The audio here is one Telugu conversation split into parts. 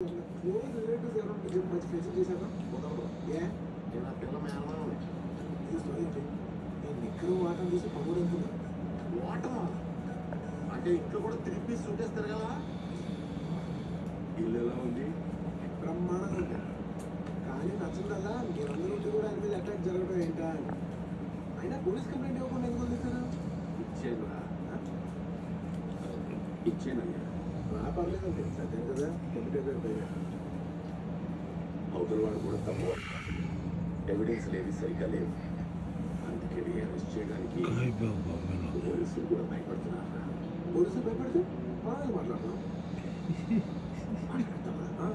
క్లోజ్ రిలేటివ్స్ ఎవరు చెప్పి మంచి ఫ్రెండ్స్ చేశాను కుదరదు. నేను ఆ పిల్ల మేనమాను ఇది స్టోరీ ఏంటి? నేను నిక్కరు వాటం చూసి పగుడు అనుకున్నా. వాటమా అంటే ఇంట్లో కూడా 3 పీస్ చూటేస్తారు కదా. ఇల్లు ఎలా ఉంది? బ్రహ్మాండంగా ఉంది. కానీ నచ్చిందల్లా మీరందరూ ఉంటే కూడా ఆయన మీద అటాక్ జరగడం ఏంటా అని. అయినా పోలీస్ కంప్లైంట్ ఇవ్వకుండా ఎందుకు వదిలేశారు? ఇచ్చేనయ్యా పర్లేదండి సత్యం కదా కంప్యూటర్ పైన అవతల వాడు కూడా తప్పు. ఎవిడెన్స్ లేవి సరిగ్గా లేవు. అందుకే అరెస్ట్ చేయడానికి పోలీసులు కూడా భయపడుతున్నారు. పోలీసులు భయపడితే మనం మాట్లాడుతున్నాం. మాట్లాడతామా?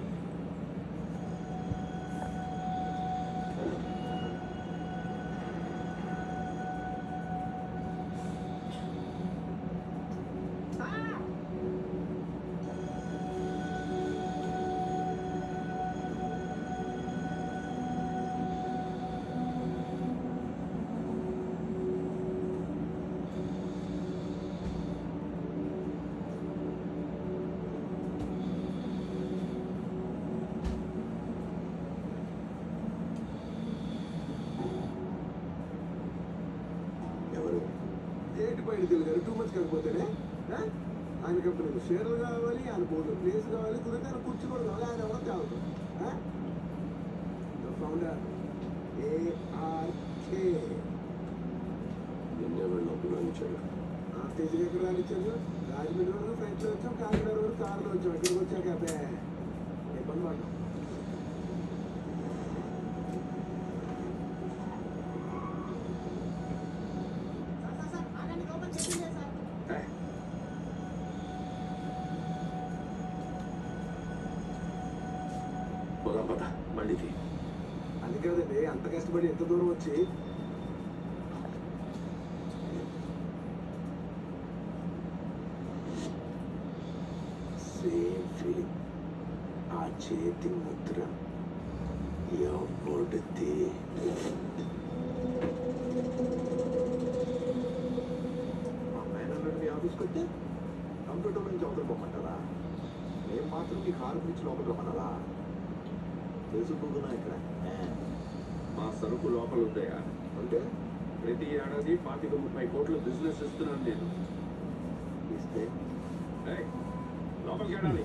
బయట తెలియదు 2 months కాకపోతేనే ఆయన కంపెనీలో షేర్లు కావాలి, ఆయన బోర్డు ప్లేస్ కావాలి, కుదిరితే ఆయన కుర్చీ కూడా కావాలి. ఆయన ఎవరో తేవదు. ఫౌండర్ ARK నిన్నెవరిలోకి స్టేజ్కి ఎక్కడ రానిచ్చారు? రాజమండ్రి వరకు ఫ్లైట్లో వచ్చాం, కాకినాడ వరకు కార్లో వచ్చాం. ఇక్కడికి వచ్చాక అబ్బే ఇబ్బంది పడ్డాం. మళ్ళీ అది కాదండి, అంత కష్టపడి ఎంత దూరం వచ్చి సేమ్ ఫీలింగ్. ఆ చేతి ముద్ర ఎవడితే మా మేనల్లుడు మీ ఆఫీస్కి వస్తే కంప్యూటర్ నుంచి అవతల పొమ్మంటారా? మేము మాత్రం మీ కారు నుంచి లోపల రమ్మన్నారా? తెలుసుకుంటున్నా ఇక్కడ మా సరుకు లోపల ఉందయా. అంటే ప్రతి ఏడాది 25-30 కోట్ల బిజినెస్ ఇస్తున్నాను నేను. ఇస్తే లోపలికి వెళ్ళాలి.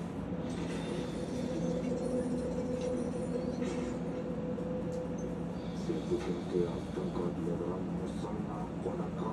సిగ్గుకుంటే అర్థం కాదు కదా ముసల్లా కొడక.